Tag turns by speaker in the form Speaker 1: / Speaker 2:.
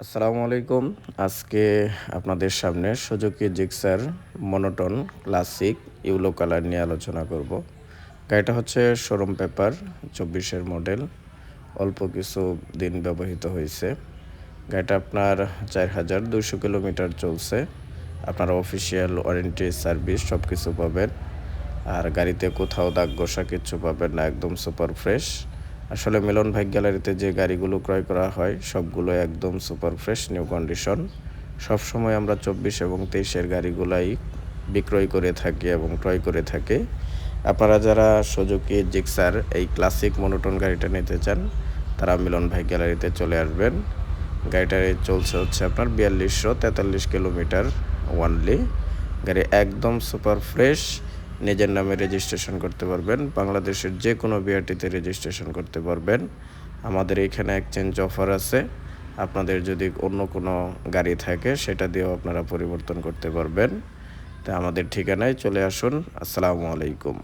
Speaker 1: আসসালামু আলাইকুম। আজকে আপনাদের সামনে Suzuki Gixxer monotone classic yellow colour নিয়ে আলোচনা করব। গাড়িটা হচ্ছে শোরুম পেপার 24-এর মডেল। অল্প কিছু দিন ব্যবহৃত হয়েছে। গাড়িটা আপনার 4200 কিলোমিটার চলছে। আপনার অফিসিয়াল ওয়ারেন্টি সার্ভিস সব কিছু পাবেন। আর গাড়িতে কোথাও দাগ ঘষা কিচ্ছু পাবেন না, একদম সুপার ফ্রেশ। আসলে মিলন ভাই গ্যালারিতে যে গাড়িগুলো ক্রয় করা হয় সবগুলো একদম সুপার ফ্রেশ নিউ কন্ডিশন। সবসময় আমরা 24 এবং 23-এর গাড়িগুলাই বিক্রয় করে থাকি এবং ক্রয় করে থাকি। আপনারা যারা সুজুকি জিক্সার এই ক্লাসিক মনোটন গাড়িটা নিতে চান তারা মিলন ভাই গ্যালারিতে চলে আসবেন। গাড়িটার চলছে হচ্ছে আপনার 4243 কিলোমিটার ওয়ানলি। গাড়ি একদম সুপার ফ্রেশ, নিজের নামে রেজিস্ট্রেশন করতে পারবেন, বাংলাদেশের যে কোনো বিআরটিতে রেজিস্ট্রেশন করতে পারবেন। আমাদের এখানে এক্সচেঞ্জ অফার আছে, আপনাদের যদি অন্য কোনো গাড়ি থাকে সেটা দিয়েও আপনারা পরিবর্তন করতে পারবেন। তা আমাদের ঠিকানায় চলে আসুন। আসসালামু আলাইকুম।